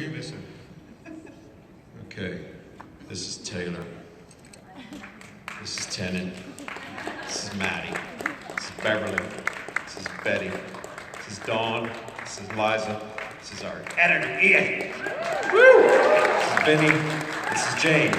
you missing? Okay, this is Taylor. This is Tennant. This is Maddie. This is Beverly. This is Betty. This is Dawn. This is Liza. This is our editor, Ian. Woo! This is Vinny. This is Jane.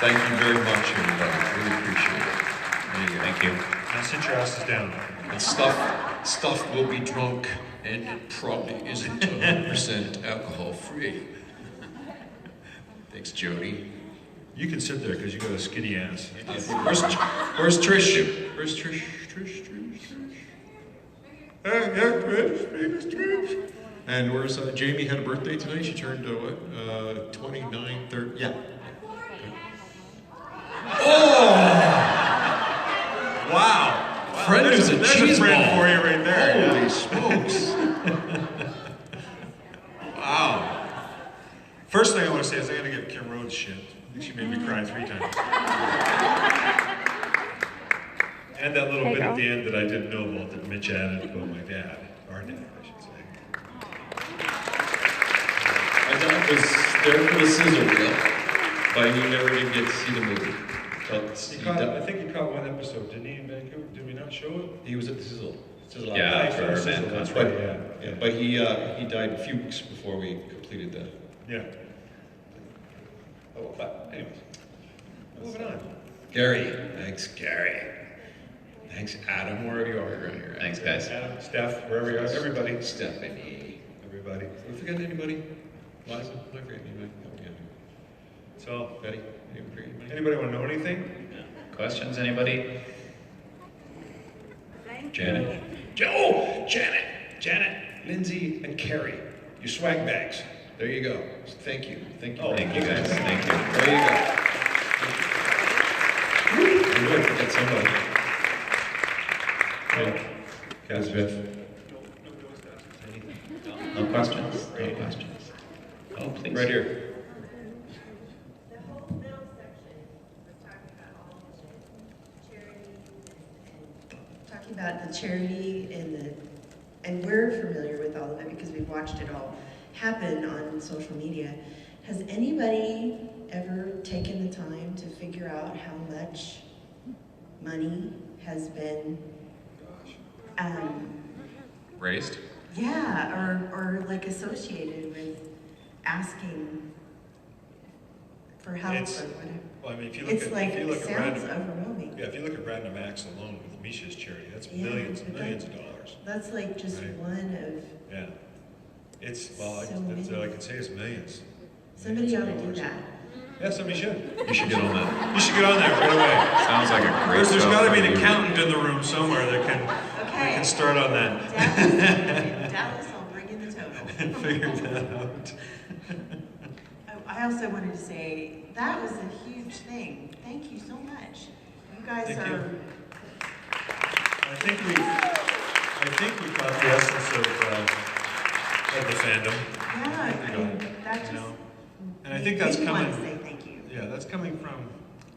Thank you very much, everybody. Really appreciate it. Thank you. Now sit your asses down. And stuff will be drunk, and it probably isn't 100% alcohol free. Thanks, Jody. You can sit there because you got a skinny ass. Where's Trish? Where's Trish? Trish. Trish. And where's Jamie? Had a birthday today. She turned what? 29, 30. Yeah. Oh! Wow. Friend is a cheese friend ball. for you right there. Holy smokes. Wow. First thing I want to say is I got to give Kim Rhodes shit. I think she made me cry 3 times. And that little bit at the end that I didn't know about that Mitch added about my dad. Our dad, I should say. My dad was there for the sizzle reel, but he never did get to see the movie. I think he caught one episode, didn't he, in Vancouver? Did we not show it? He was at the sizzle. Yeah, for our band That's concert. right, Yeah, but he died a few weeks before we completed that. Yeah. Oh, but anyways, moving on. Gary. Thanks, Gary. Thanks, Adam, wherever you are around here. Thanks, guys. Adam, Steph, wherever you are, everybody. Stephanie. Everybody. Did we forget anybody? Liza? Did I forget anybody? So, Betty? Did we forget anybody? anybody want to know anything? Questions, anybody? Janet. Janet, Lindsay, and Carrie. Your swag bags. There you go. Thank you. Thank you. Oh, Thank you, guys. Thank you. There you go. I'm going to forget somebody. Oh, Kazviff. No questions? No questions. Oh, please. Right here. The whole middle section was talking about all the charity and talking about the charity and we're familiar with all of it because we've watched it all happen on social media. Has anybody ever taken the time to figure out how much money has been Raised? yeah, or like associated with asking for help It's- or whatever? Well, I mean, if you look It's at, like, if you look it at sounds random, overwhelming. yeah, if you look at Random Acts alone with Misha's charity, that's Yeah, millions and but millions of dollars. That's like just Right. one of, Yeah. It's, well, So that's all I many. can say is millions. somebody Millions ought of to do dollars. that. Yeah, somebody should. You should get on that. You should get on that right away. Sounds like a great There's show got to for be an you. accountant in the room somewhere that can Okay. start on that. Dallas, I'll bring in the total. And figure that out. Oh, I also wanted to say, that was a huge thing. Thank you so much. You guys Thank are, you. I think we caught the essence of the fandom. yeah, and that You just, know, and I think that's made me want coming. to say thank you. Yeah, that's coming from,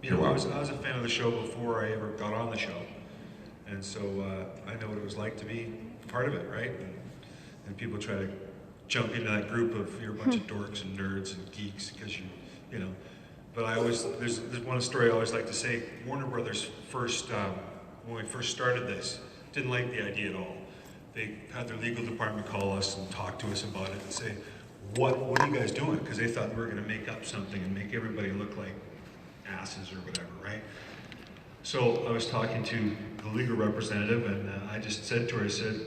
you You're know, I was a fan of the show before I ever got on the show. And so I know what it was like to be part of it, right? And people try to jump into that group of, you're a bunch of dorks and nerds and geeks because you know. But I always, there's one story I always like to say. Warner Brothers first, when we first started this, didn't like the idea at all. They had their legal department call us and talk to us about it and say, what are you guys doing? Because they thought we were going to make up something and make everybody look like asses or whatever, right? So I was talking to the legal representative and I just said to her, I said,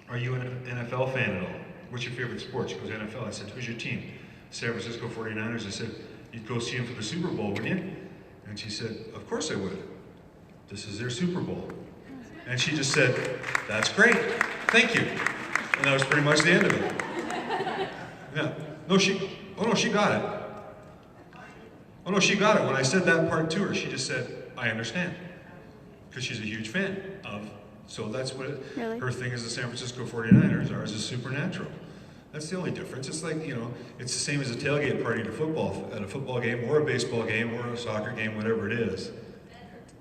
are you an NFL fan at all? What's your favorite sport? She goes, NFL. I said, who's your team? San Francisco 49ers. I said, you'd go see them for the Super Bowl, wouldn't you? And she said, of course I would. This is their Super Bowl. And she just said, that's great, thank you. And that was pretty much the end of it. Yeah, no, she got it. Oh no, she got it. When I said that part to her, she just said, I understand. Because she's a huge fan of, so that's what, her thing is the San Francisco 49ers, ours is Supernatural. That's the only difference. It's like, you know, it's the same as a tailgate party to football, at a football game or a baseball game or a soccer game, whatever it is.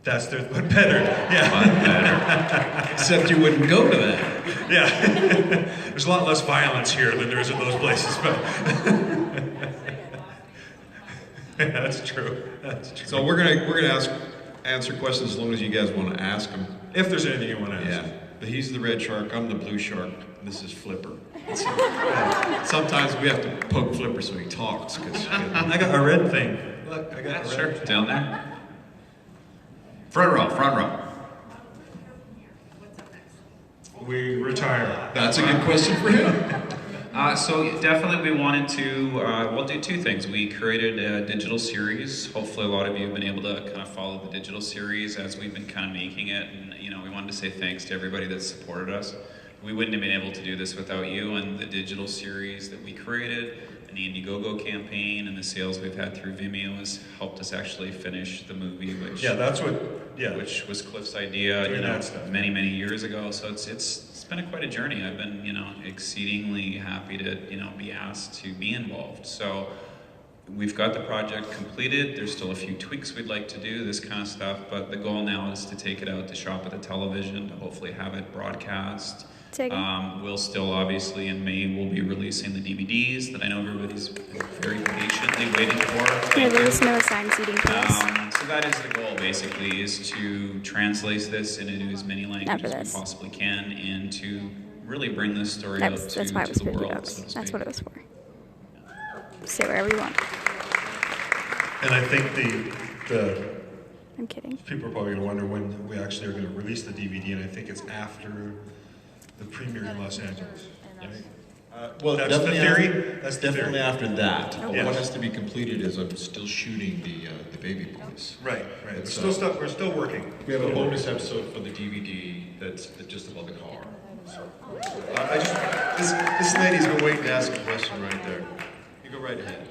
That's their, but better. Yeah. But better. Except you wouldn't go to that. Yeah. There's a lot less violence here than there is in those places, but. Yeah, that's true. That's true. So we're gonna answer questions as long as you guys want to ask them. If there's anything you want to ask. Yeah. But he's the red shark. I'm the blue shark. This is Flipper. Sometimes we have to poke Flipper so he talks. I got a red thing. Look, I got a Sure, red thing. down there. Front row, front row. We retire. That's a good question for him. So definitely we wanted to, we'll do two things. We created a digital series. Hopefully a lot of you have been able to kind of follow the digital series as we've been kind of making it. And, you know, we wanted to say thanks to everybody that supported us. We wouldn't have been able to do this without you, and the digital series that we created, and the Indiegogo campaign, and the sales we've had through Vimeo has helped us actually finish the movie, which which was Cliff's idea, Doing you know, that stuff. many years ago. So it's been quite a journey. I've been, you know, exceedingly happy to, you know, be asked to be involved. So we've got the project completed. There's still a few tweaks we'd like to do, this kind of stuff, but the goal now is to take it out to shop at the television, to hopefully have it broadcast. We'll still, obviously, in May, we'll be releasing the DVDs that I know everybody's very patiently waiting for. Yeah, there was no assigned seating for us. So that is the goal, basically, is to translate this into as many languages as we possibly can, and to really bring this story out That's to why it was the $50. world, so to That's speak. what it was for. Say whatever you want. And I think I'm kidding. people are probably going to wonder when we actually are going to release the DVD, and I think it's after the premiere in Los Angeles. Right? Well, That's the definitely theory. That's the Definitely theory. after that. But Yes. what has to be completed is I'm still shooting the Baby Boys. Right. It's, We're still working. We have a bonus episode for the DVD that's just about the car. So, this lady's been waiting to ask a question right there. You go right ahead.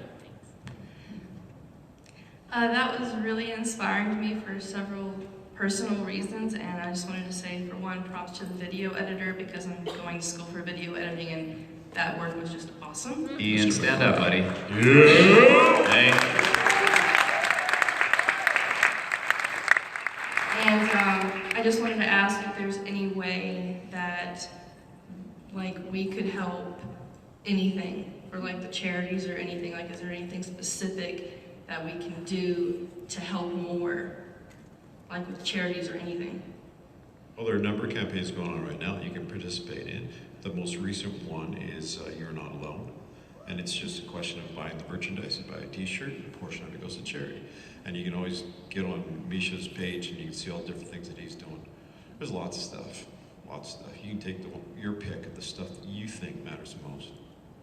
That was really inspiring to me for several personal reasons, and I just wanted to say, for one, props to the video editor, because I'm going to school for video editing, and that work was just awesome. Ian, stand up, buddy. Yeah. Hey. And I just wanted to ask if there's any way that, like, we could help anything, or like the charities or anything, like, is there anything specific that we can do to help more, like with charities or anything? Well, there are a number of campaigns going on right now that you can participate in. The most recent one is You're Not Alone. And it's just a question of buying the merchandise. You buy a t-shirt, and a portion of it goes to charity. And you can always get on Misha's page and you can see all the different things that he's doing. There's lots of stuff. You can take your pick of the stuff that you think matters the most.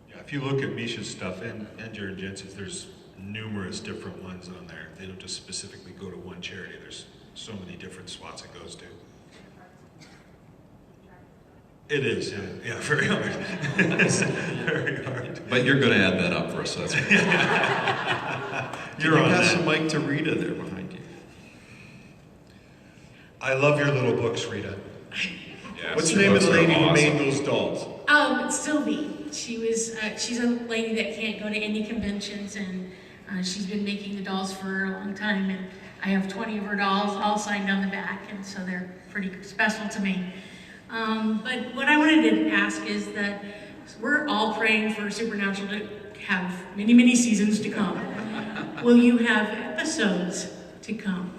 Yeah, if you look at Misha's stuff and Jared Jensen's, there's numerous different ones on there. They don't just specifically go to one charity. There's so many different spots it goes to. It is, yeah, very hard. Very hard. But you're going to add that up for us. So that's You're on pass that. the mic to Rita there behind you. I love your little books, Rita. Yeah, What's the name of the books are lady who awesome. made those dolls? Sylvie. She's a lady that can't go to any conventions, and she's been making the dolls for a long time. And I have 20 of her dolls all signed on the back, and so they're pretty special to me. But what I wanted to ask is that we're all praying for Supernatural to have many, many seasons to come. Will you have episodes to come?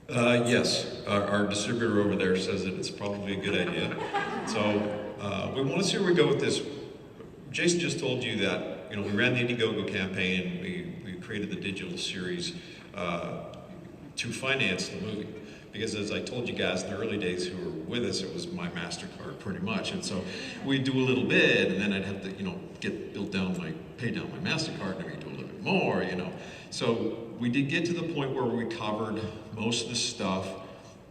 Yes, our distributor over there says that it's probably a good idea. So we want to see where we go with this. Jason just told you that, you know, we ran the Indiegogo campaign, we created the digital series to finance the movie. Because as I told you guys in the early days who were with us, it was my MasterCard pretty much. And so we'd do a little bit, and then I'd have to, you know, pay down my MasterCard, and we'd do a little bit more, you know. So we did get to the point where we covered most of the stuff,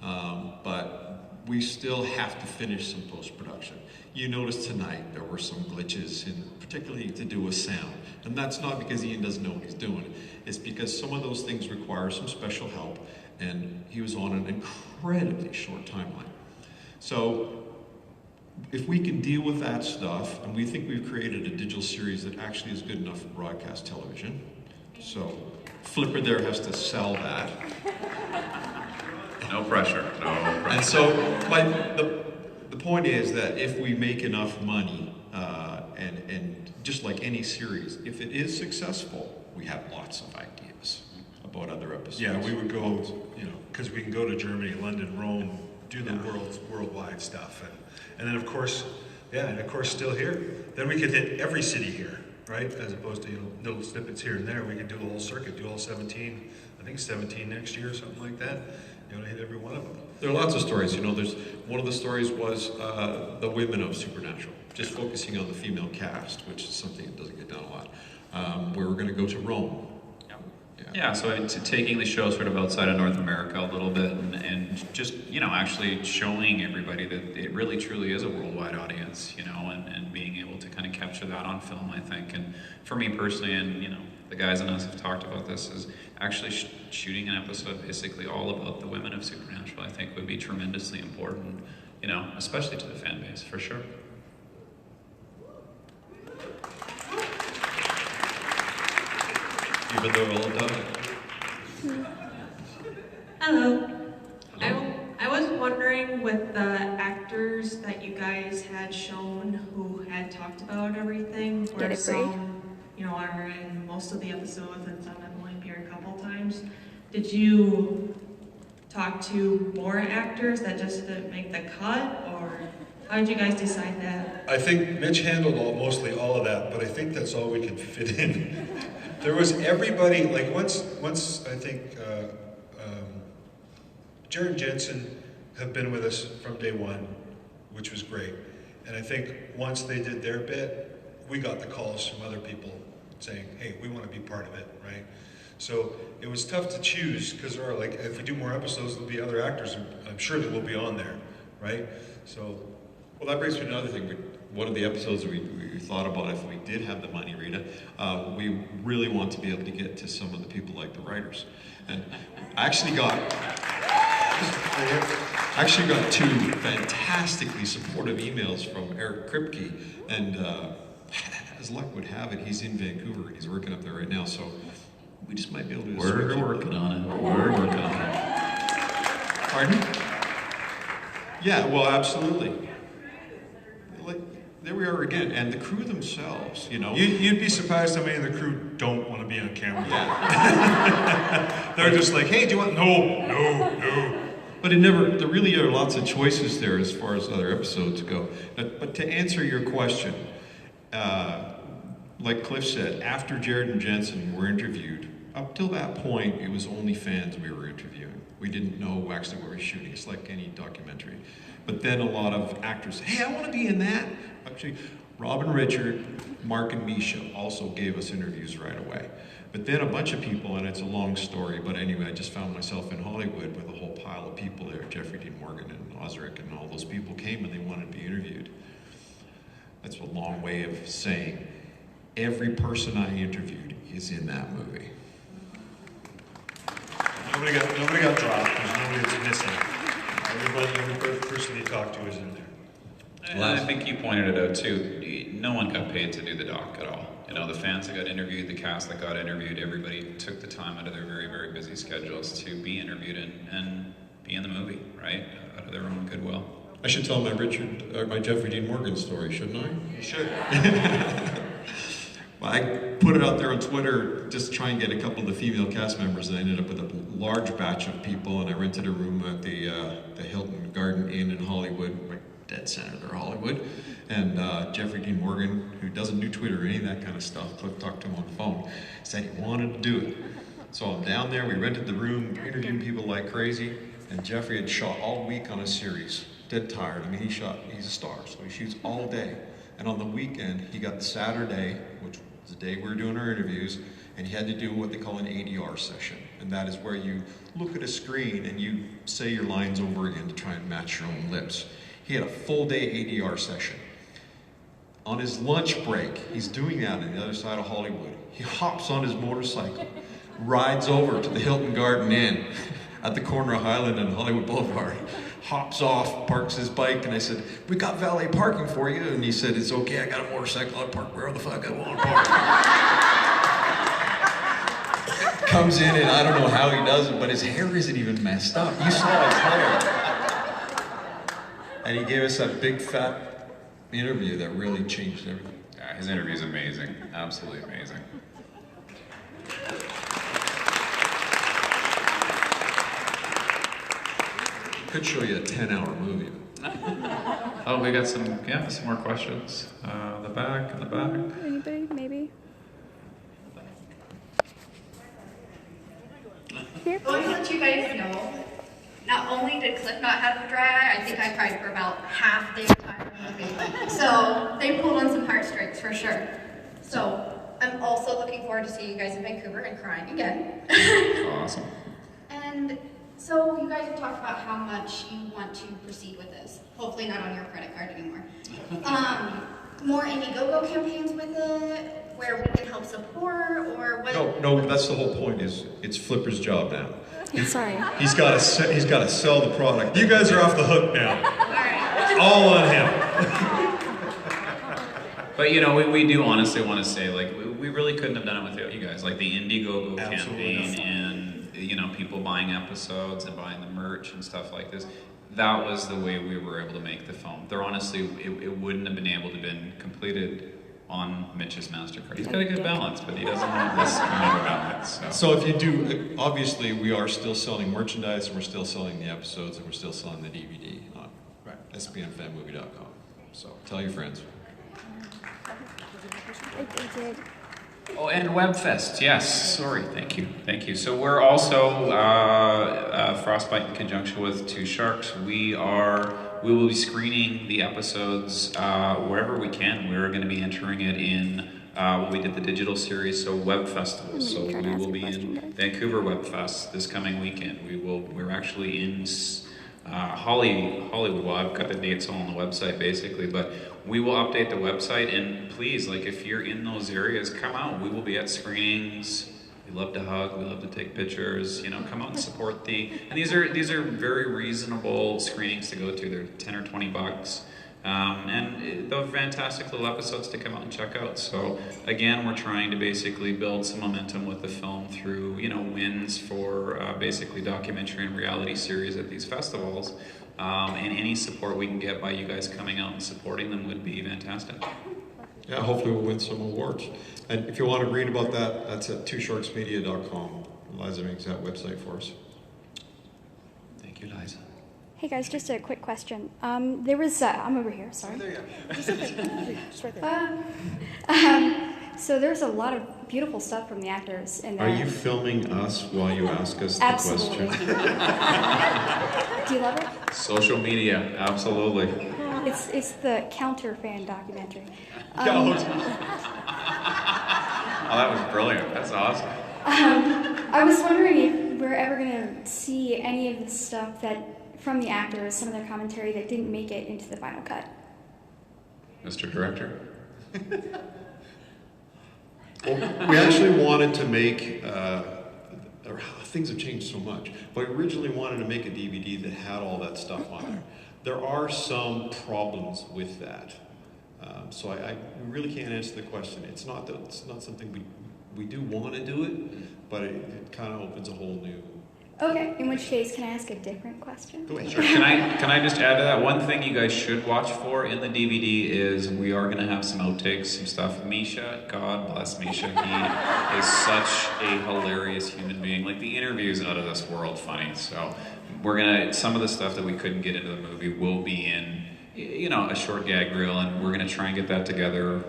but we still have to finish some post-production. You noticed tonight there were some glitches, particularly to do with sound. And that's not because Ian doesn't know what he's doing. It's because some of those things require some special help, and he was on an incredibly short timeline. So if we can deal with that stuff, and we think we've created a digital series that actually is good enough for broadcast television, so Flipper there has to sell that. No pressure. No pressure. And so, the point is that if we make enough money, and just like any series, if it is successful, we have lots of ideas about other episodes. Yeah, we would go, because we can go to Germany, London, Rome, do the worldwide stuff, and then of course, still here. Then we could hit every city here, right? As opposed to little snippets here and there. We could do the whole circuit, do all 17. I think 17 next year, or something like that. Hit every one of them. There are lots of stories. There's one of the stories was the women of Supernatural, just focusing on the female cast, which is something that doesn't get done a lot. Where we're going to go to Rome. Yeah, so taking the show sort of outside of North America a little bit and just, actually showing everybody that it really truly is a worldwide audience, and being able to kind of capture that on film, I think. And for me personally, and, the guys and us have talked about this, is actually shooting an episode basically all about the women of Supernatural, I think would be tremendously important, especially to the fan base, for sure. Even though we're all done. Hello. I was wondering, with the actors that you guys had shown who had talked about everything, where some, are in most of the episodes and some have only appeared a couple times, did you talk to more actors that just didn't make the cut, or how did you guys decide that? I think Mitch handled mostly all of that, but I think that's all we could fit in. There was everybody, like once I think Jared and Jensen have been with us from day one, which was great. And I think once they did their bit, we got the calls from other people saying, hey, we want to be part of it, right? So it was tough to choose, because there are, like, if we do more episodes, there'll be other actors, I'm sure that will be on there, right? So, well, that brings me to another thing. One of the episodes we thought about, if we did have the money, Rita, we really want to be able to get to some of the people like the writers. And I actually got two fantastically supportive emails from Eric Kripke, and as luck would have it, he's in Vancouver and he's working up there right now, so we just might be able to do We're working on it. We're working on it. Pardon? Yeah, well, absolutely. There we are again, and the crew themselves, You'd be surprised how many of the crew don't want to be on camera. Yeah. They're just like, hey, do you want... No. But there really are lots of choices there as far as other episodes go. But to answer your question, like Cliff said, after Jared and Jensen were interviewed, up till that point, it was only fans we were interviewing. We didn't know actually what we were shooting. It's like any documentary. But then a lot of actors say, hey, I want to be in that. Actually, Rob and Richard, Mark and Misha also gave us interviews right away. But then a bunch of people, and it's a long story, but anyway, I just found myself in Hollywood with a whole pile of people there. Jeffrey Dean Morgan and Osric and all those people came and they wanted to be interviewed. That's a long way of saying every person I interviewed is in that movie. Nobody got dropped. There's nobody that's missing. Every person you talk to is in there. And I think you pointed it out too. No one got paid to do the doc at all. The fans that got interviewed, the cast that got interviewed, everybody took the time out of their very, very busy schedules to be interviewed and be in the movie, right? Out of their own goodwill. I should tell my Jeffrey Dean Morgan story, shouldn't I? You should. Well, I put it out there on Twitter just to try and get a couple of the female cast members, and I ended up with a large batch of people, and I rented a room at the Hilton Garden Inn in Hollywood, like dead center there, Hollywood. And Jeffrey Dean Morgan, who doesn't do Twitter or any of that kind of stuff, Cliff talked to him on the phone, said he wanted to do it. So I'm down there, we rented the room, interviewing people like crazy, and Jeffrey had shot all week on a series, dead tired. I mean, he's a star, so he shoots all day. And on the weekend, he got the Saturday, which was the day we were doing our interviews, and he had to do what they call an ADR session. And that is where you look at a screen and you say your lines over again to try and match your own lips. He had a full day ADR session. On his lunch break, he's doing that on the other side of Hollywood. He hops on his motorcycle, rides over to the Hilton Garden Inn at the corner of Highland and Hollywood Boulevard, hops off, parks his bike, and I said, we got valet parking for you. And he said, it's okay, I got a motorcycle, I'll park wherever the fuck I want to park. comes in and I don't know how he does it, but his hair isn't even messed up. You saw his hair. And he gave us that big fat interview that really changed everything. Yeah, his interview is amazing. Absolutely amazing. Could show you a 10-hour movie. Oh, we got some more questions. The back. Anybody? Maybe. Here. I want to let you guys know, not only did Cliff not have a dry eye, I think I cried for about half the entire movie. So they pulled on some heartstrings for sure. So I'm also looking forward to seeing you guys in Vancouver and crying again. Awesome. And so you guys have talked about how much you want to proceed with this. Hopefully not on your credit card anymore. More Indiegogo campaigns with it, where we can help support, or what? No, that's the whole point. Is it's Flipper's job now. Sorry. He's got to sell the product. You guys are off the hook now. All right. It's all on him. But we do honestly want to say, like, we really couldn't have done it without you guys. Like the Indiegogo campaign and people buying episodes and buying the merch and stuff like this. That was the way we were able to make the film. There honestly, it wouldn't have been able to been completed on Mitch's MasterCard. He's got a good balance, but he doesn't have this kind of balance. So if you do, obviously we are still selling merchandise, and we're still selling the episodes, and we're still selling the DVD on sbnfanmovie.com. So tell your friends. I did. Oh, and WebFest, yes. Sorry, thank you. So we're also Frostbite in conjunction with Two Sharks. We will be screening the episodes wherever we can. We're going to be entering it in we did the digital series, so Web Festivals. So we will be in Vancouver Web Fest this coming weekend. We're actually in Hollywood. Well, I've got the dates all on the website basically, but we will update the website, and please, like, if you're in those areas, come out. We will be at screenings. We love to hug. We love to take pictures. Come out and support and these are very reasonable screenings to go to. They're $10 or $20. And they're fantastic little episodes to come out and check out. So again, we're trying to basically build some momentum with the film through, wins for basically documentary and reality series at these festivals. And any support we can get by you guys coming out and supporting them would be fantastic. Yeah, hopefully we'll win some awards. And if you want to read about that, that's at twosharksmedia.com. Liza makes that website for us. Thank you, Liza. Hey guys, just a quick question. There was, I'm over here, sorry. Just right there. So there's a lot of beautiful stuff from the actors in there. Are you filming us while you ask us the Absolutely. question? Do you love it? Social media, absolutely. It's the counter fan documentary. Oh, that was brilliant. That's awesome. I was wondering if we're ever going to see any of the stuff from the actors, some of their commentary that didn't make it into the final cut. Mr. Director? Well, we actually wanted to make, things have changed so much, but we originally wanted to make a DVD that had all that stuff on there. There are some problems with that. So I really can't answer the question. It's not something we do want to do it, but it kind of opens a whole new. Okay, in which case, can I ask a different question? Go ahead. Sure. Can I just add to that? One thing you guys should watch for in the DVD is we are going to have some outtakes, some stuff. Misha, God bless Misha, he is such a hilarious human being. Like, the interview is out of this world funny. So some of the stuff that we couldn't get into the movie will be in, a short gag reel, and we're going to try and get that together,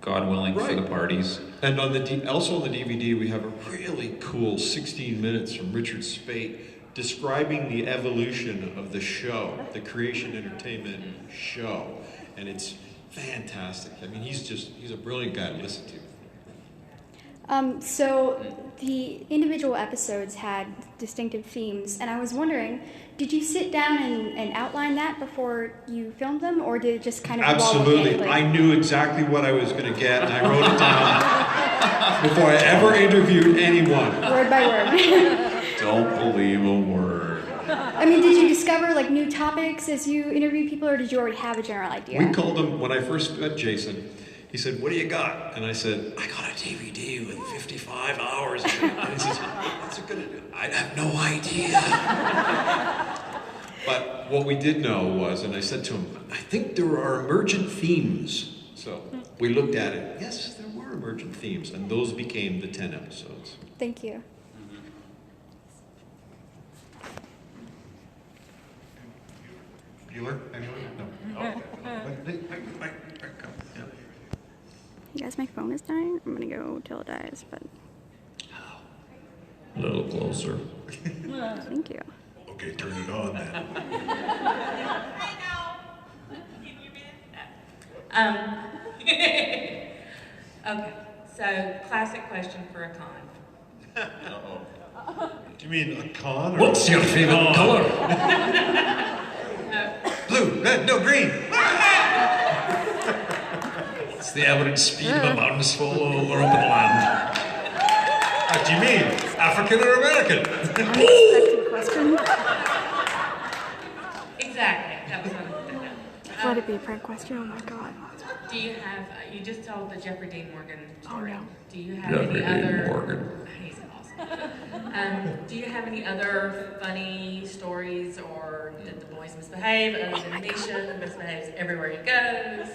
God willing, for the parties. And also on the DVD, we have a really cool 16 minutes from Richard Spate describing the evolution of the show, the Creation Entertainment show. And it's fantastic. I mean, he's a brilliant guy to listen to. So the individual episodes had distinctive themes, and I was wondering, did you sit down and outline that before you filmed them, or did it just kind of Absolutely. I knew exactly what I was going to get, and I wrote it down before I ever interviewed anyone. Word by word. Don't believe a word. I mean, did you discover new topics as you interviewed people, or did you already have a general idea? We called them, when I first met Jason, he said, what do you got? And I said, I got a DVD with 55 hours. And he says, what's it gonna do? I have no idea. But what we did know was, and I said to him, I think there are emergent themes. So we looked at it. Yes, there were emergent themes, and those became the 10 episodes. Thank you. Bueller? Anyone? No. Okay. Come. Yeah. You guys, my phone is dying. I'm gonna go till it dies, but A little closer. thank you. Okay, turn it on then. Okay, so classic question for a con. Do you mean a con? Or What's your favorite color? Blue, red, no, green. It's the average speed of a mountain swallow over open land. What do you mean? African or American? Unexpected question. Exactly, that was what I was thinking. Let it be a prank question. Oh my god. Do you have, you just told the Jeffrey Dean Morgan story. Oh, no. Do you have Jeffrey any Dean other? Morgan. He's awesome. Do you have any other funny stories, or did the boys misbehave other than Misha misbehaves everywhere he goes?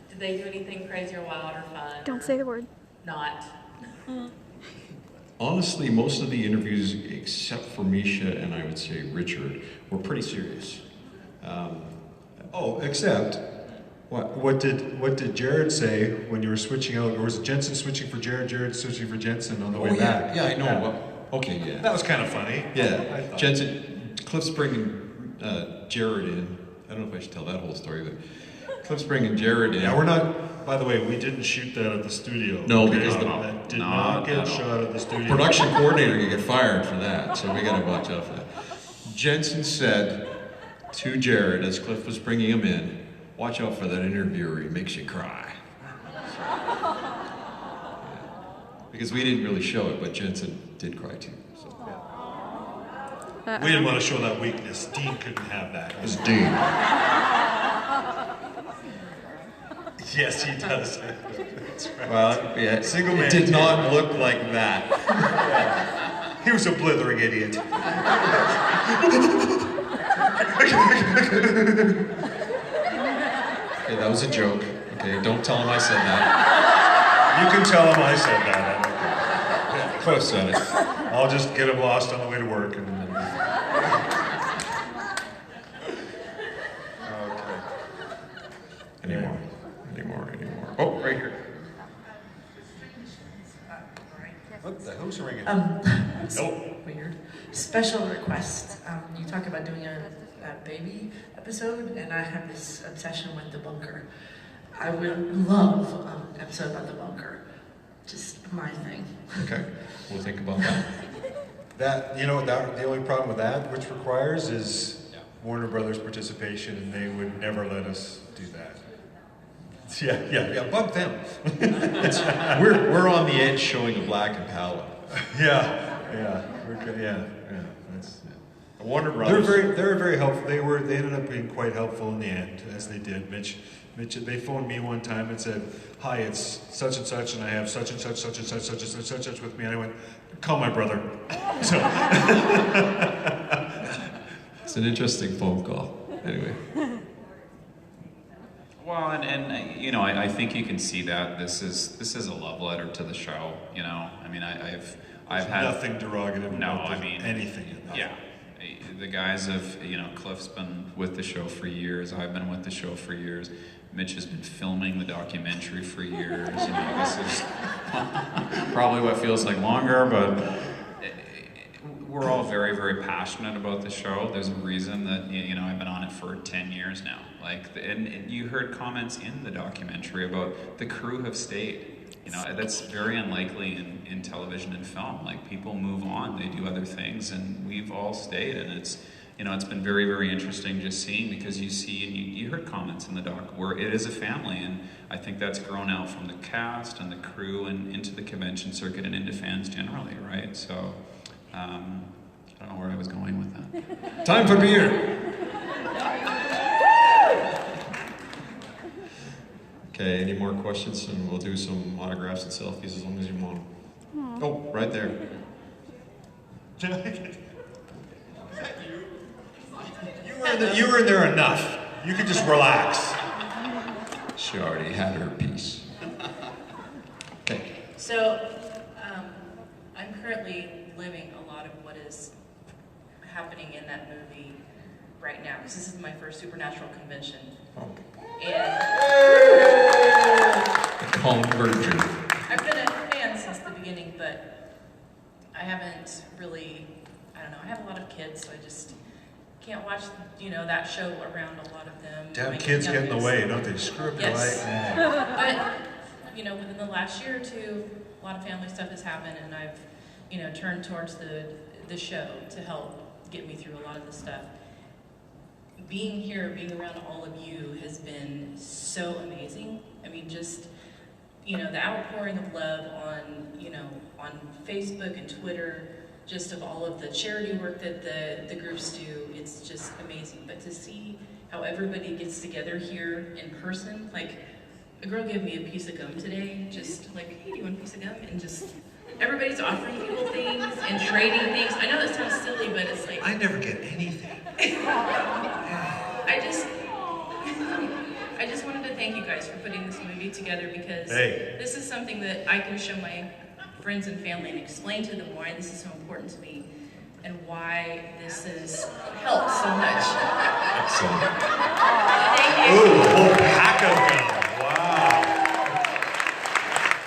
Did they do anything crazy or wild or fun? Don't say the word. Not. Honestly, most of the interviews, except for Misha and I would say Richard, were pretty serious. Except, What? what did Jared say when you were switching out? Or was it Jensen switching for Jared, Jared switching for Jensen on the way back? Yeah, I know. Well, okay, yeah. That was kind of funny. I Yeah, thought. Jensen, Cliff's bringing Jared in. I don't know if I should tell that whole story, but Cliff's bringing Jared in. Yeah, we're not, by the way, we didn't shoot that at the studio. No, okay? because that did not get shot at the studio. Production coordinator could get fired for that, so we gotta watch out for that. Jensen said to Jared as Cliff was bringing him in, watch out for that interviewer, he makes you cry. Yeah. Because we didn't really show it, but Jensen did cry too. So. We didn't want to show that weakness. Dean couldn't have that. It was Dean. Yes, he does. That's right. Well, yeah, Single it man did too. not look like that. He was a blithering idiot. Okay, that was a joke. Okay, don't tell him I said that. You can tell him I said that. I don't care. Cliff said it. I'll just get him lost on the way to work. And then... Anymore. Oh, right here. What the hell's ringing? So weird. Special request. You talk about doing a baby episode, and I have this obsession with the bunker. I would love an episode about the bunker. Just my thing. Okay, we'll think about that. The only problem with that, which requires, is Warner Brothers participation, and they would never let us do that. Yeah, bug them. We're on the edge showing a black Impala. We're good. Yeah. That's. Warner Brothers. They're very helpful. They ended up being quite helpful in the end, as they did. Mitch, they phoned me one time and said, "Hi, it's such and such, and I have such and such, such and such, such and such, such and such with me." And I went, "Call my brother." So. It's an interesting phone call. Anyway. Well, and you know, I think you can see that this is a love letter to the show. You know, I mean, I've had nothing derogative. No, about I mean anything. Yeah, the guys have, you know, Cliff's been with the show for years. I've been with the show for years. Mitch has been filming the documentary for years. You know, this is probably what feels like longer, but we're all very, very passionate about the show. There's a reason that, you know, I've been on it for 10 years now. Like, and you heard comments in the documentary about the crew have stayed. You know, that's very unlikely in television and film. Like, people move on, they do other things, and we've all stayed. And it's, you know, it's been very, very interesting just seeing, because you see, and you heard comments in the doc where it is a family, and I think that's grown out from the cast and the crew and into the convention circuit and into fans generally, right? So, I don't know where I was going with that. Time for beer. Okay, any more questions? And we'll do some autographs and selfies as long as you want. Oh, right there. You were in there enough. You could just relax. She already had her piece. Okay. So, I'm currently living a lot of what is happening in that movie right now, because this is my first Supernatural convention. Oh. And The Calm Virgin. I've been a fan since the beginning, but I haven't really, I don't know, I have a lot of kids, so I just can't watch, that show around a lot of them. Damn kids get in the way, don't they? Screw up your Yes. life. But, within the last year or two, a lot of family stuff has happened, and I've, turned towards the show to help get me through a lot of the stuff. Being here, being around all of you has been so amazing. I mean, just, the outpouring of love on Facebook and Twitter, just of all of the charity work that the groups do, it's just amazing. But to see how everybody gets together here in person, like, a girl gave me a piece of gum today, just like, hey, do you want a piece of gum? And just, everybody's offering people things and trading things. I know that sounds silly, but it's like... I never get anything. I just wanted to thank you guys for putting this movie together, because this is something that I can show my friends and family and explain to them why this is so important to me and why this has helped so much. Excellent. Thank you. Ooh, a whole pack of gum. Wow.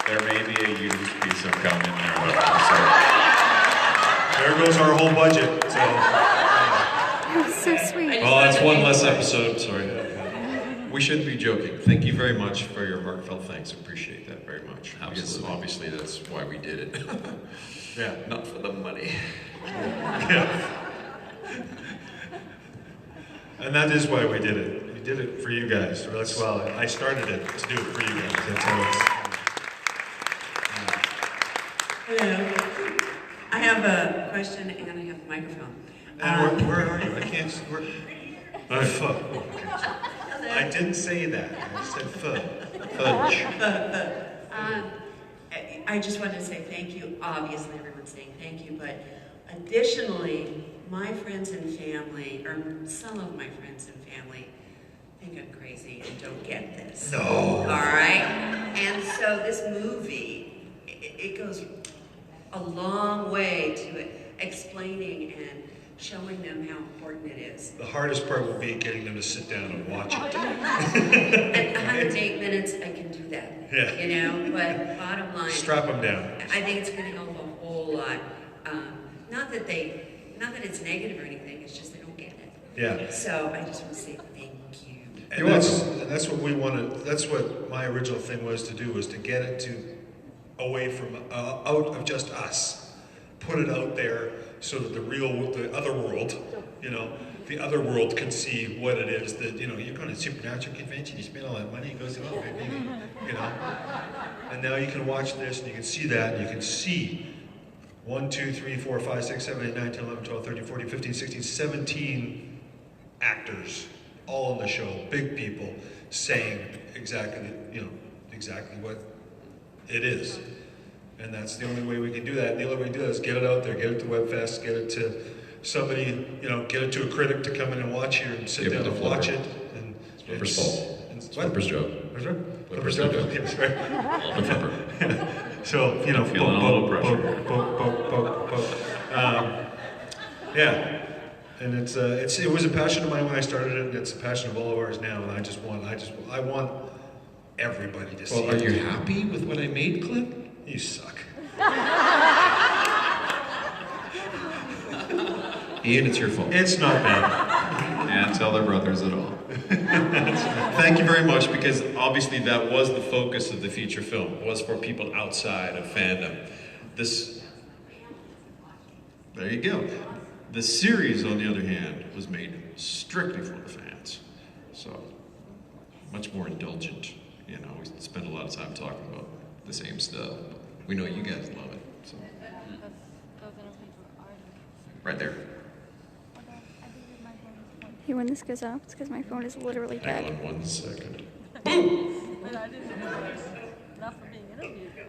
There may be a used piece of gum in there. There goes our whole budget. So. That's so sweet. Well, that's one less episode, sorry. We shouldn't be joking. Thank you very much for your heartfelt thanks. Appreciate that very much. Absolutely. Because obviously that's why we did it. Yeah. Not for the money. Yeah. And that is why we did it. We did it for you guys. That's well, I started it to do it for you guys. That's how Hello. I have a question and I have a microphone. And where are you? I can't. I didn't say that. I said fudge. I just wanted to say thank you. Obviously, everyone's saying thank you, but additionally, my friends and family, or some of my friends and family, think I'm crazy and don't get this. No. All right? And so this movie, it goes a long way to explaining and showing them how important it is. The hardest part will be getting them to sit down and watch it. At 108 minutes, I can do that. Yeah. But bottom line, Strap them down. I think it's going to help a whole lot. Not that it's negative or anything. It's just they don't get it. Yeah. So I just want to say thank you. And that's what we wanted. That's what my original thing was to do, was to get it away from out of just us, put it out there so that the other world, the other world can see what it is that you're going to a Supernatural convention, you spend all that money, it goes and now you can watch this and you can see that, and you can see 1, 2, 3, 4, 5, 6, 7, 8, 9, 10, 11, 12, 13, 14, 15, 16, 17 actors all in the show, big people saying exactly what it is. And that's the only way we can do that. And the only way we can do that is get it out there, get it to WebFest, get it to somebody, get it to a critic to come in and watch here and sit down and watch it. And Flipper's fault. Flipper's joke. What's that? Flipper's joke. Yes, right. Love the flipper. So, Feeling a little pressure. Yeah. And it was a passion of mine when I started it, and it's a passion of all of ours now. And I want everybody to see it. Well, are you happy with what I made, Cliff? You suck. Ian, it's your fault. It's not bad. And tell their brothers at all. Thank you very much, because obviously that was the focus of the feature film. It was for people outside of fandom. There you go. The series, on the other hand, was made strictly for the fans. So, much more indulgent. We spend a lot of time talking about the same stuff. We know you guys love it. So. Right there. Hey, when this goes off, it's because my phone is literally dead. Hang on 1 second.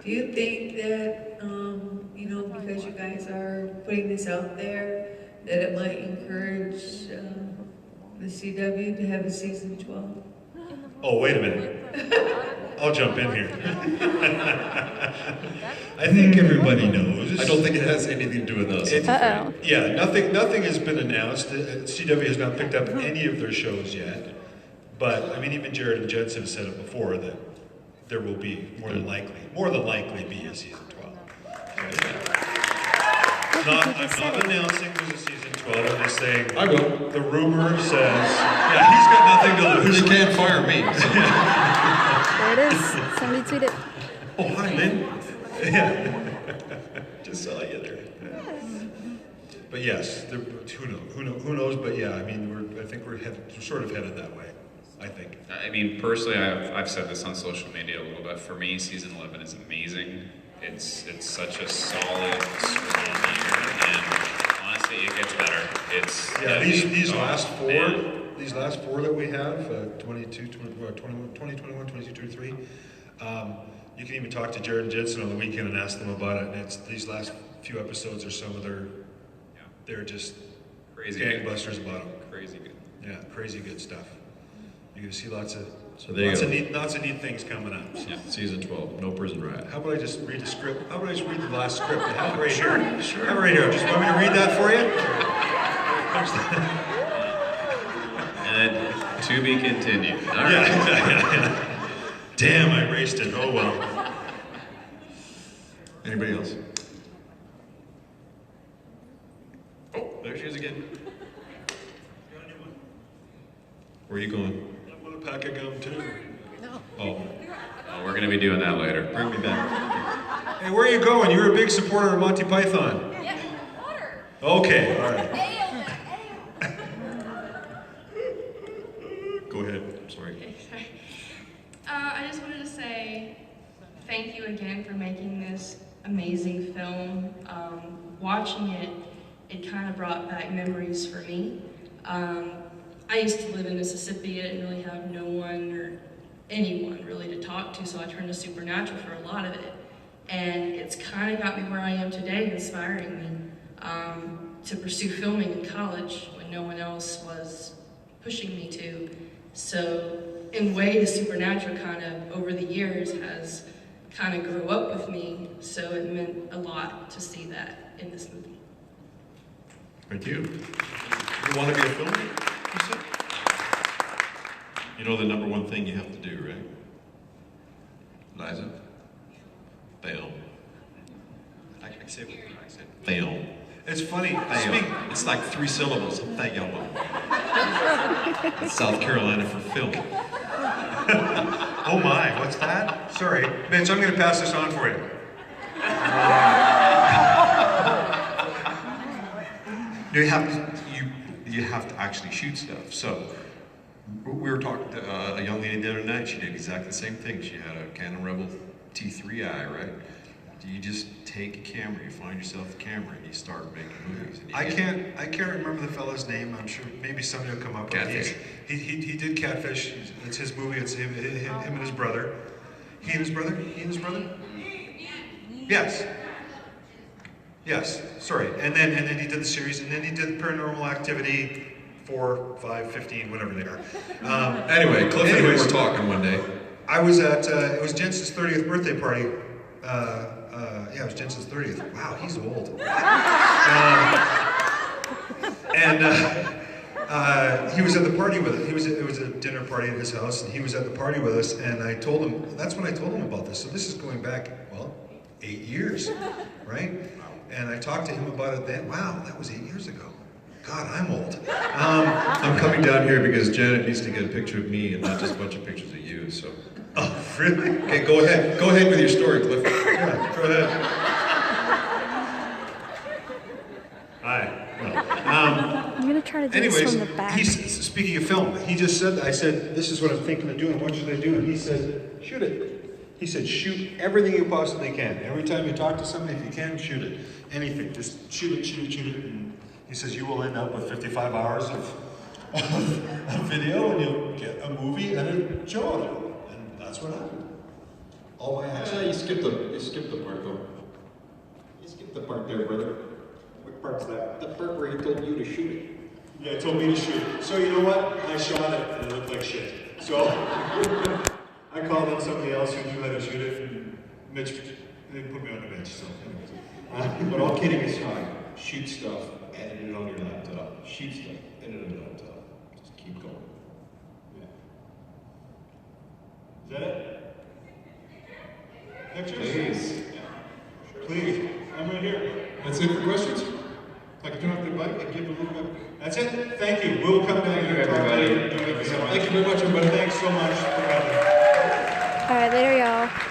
Do you think that, you know, because you guys are putting this out there, that it might encourage the CW to have a season 12? Oh, wait a minute. I'll jump in here. I think everybody knows. I don't think it has anything to do with us. Yeah, nothing has been announced. CW has not picked up any of their shows yet. But, I mean, even Jared and Jensen have said it before that there will be, more than likely be a season 12. I'm not announcing there's a season 12. I'm just saying, I will. The rumor says, yeah, he's got nothing to lose. You can't fire me. There it is. Somebody tweeted. Oh, hi, Lynn. Yeah. Just saw you there. But yes, who knows? But yeah, I mean, I think we're sort of headed that way. I think. I mean, personally, I've said this on social media a little bit. For me, season 11 is amazing. It's such a solid, strong year, and honestly, it gets better. These last four that we have, 22, 21, 22, 23. You can even talk to Jared and Jensen on the weekend and ask them about it. And these last few episodes are some of they're just crazy gangbusters about them. Crazy good. Yeah, crazy good stuff. You're gonna see lots of neat things coming up. Yeah. Season 12, no prison riot. How about I just read the script? How about I just read the last script? I have it right here. Sure. I have it right here. Just want me to read that for you? And then, to be continued. All right. Yeah. Damn, I erased it. Oh well. Anybody else? Oh, there she is again. Where are you going? I want a pack of gum too. No. Oh, we're going to be doing that later. Bring me back. Hey, where are you going? You're a big supporter of Monty Python. Yeah, water. Okay, all right. Go ahead. Sorry. I just wanted to say thank you again for making this amazing film. Watching it, it kind of brought back memories for me. I used to live in Mississippi. I didn't really have no one or anyone really to talk to, so I turned to Supernatural for a lot of it. And it's kind of got me where I am today, inspiring me to pursue filming in college when no one else was pushing me to. So in ways, Supernatural kind of, over the years, has kind of grew up with me, so it meant a lot to see that in this movie. Thank you. You want to be a filmmaker? You know the number one thing you have to do, right? Liza? Film. I can say what I said. Film. It's funny. Film. It's like 3 syllables. Film. It's South Carolina for film. Oh my, what's that? Sorry. Mitch, I'm going to pass this on for you. You have to actually shoot stuff. So we were talking to a young lady the other night. She did exactly the same thing. She had a Canon Rebel T3i, right? You just take a camera, you find yourself a camera, and you start making movies. And I can't remember the fellow's name. I'm sure maybe somebody will come up with Catfish. He did Catfish. It's his movie. It's him and his brother. He and his brother? Yes. Yes, sorry. And then he did the series, and then he did Paranormal Activity 4, 5, 15, whatever they are. Anyway, Cliff and we were talking one day. I was at, it was Jensen's 30th birthday party. Yeah, it was Jensen's 30th. Wow, he's old. He was at the party with us. It was a dinner party at his house, and he was at the party with us, and I told him, that's when I told him about this. So this is going back, well, 8 years, right? And I talked to him about it then. Wow, that was 8 years ago. God, I'm old. I'm coming down here because Janet needs to get a picture of me and not just a bunch of pictures of you, so. Oh, really? Okay, go ahead. Go ahead with your story, Cliff. Yeah, go ahead. Hi. I'm going to try to do this from the back. Speaking of film, he just said, I said, this is what I'm thinking of doing. What should I do? And he said, shoot it. He said, shoot everything you possibly can. Every time you talk to somebody, if you can, shoot it. Anything. Just shoot it. And he says, you will end up with 55 hours of video, and you'll get a movie and a show. And that's That's what happened. All my action. You skipped the part though. You skipped the part there, brother. What part's that? The part where he told you to shoot it. Yeah, he told me to shoot. So you know what? I shot it and it looked like shit. So I called on somebody else who knew how to shoot it, and Mitch, they put me on the bench. So, But all kidding aside, shoot stuff, edit it on your laptop. Shoot stuff, edit it on your laptop. Just keep going. yeah. Is that it? Pictures? Please. Please. I'm right here. That's it for questions? I can turn off the bike and give a little bit. That's it. Thank you. We'll come back and talk later. Thank you very much, everybody. Thanks so much for coming. All right, later, y'all.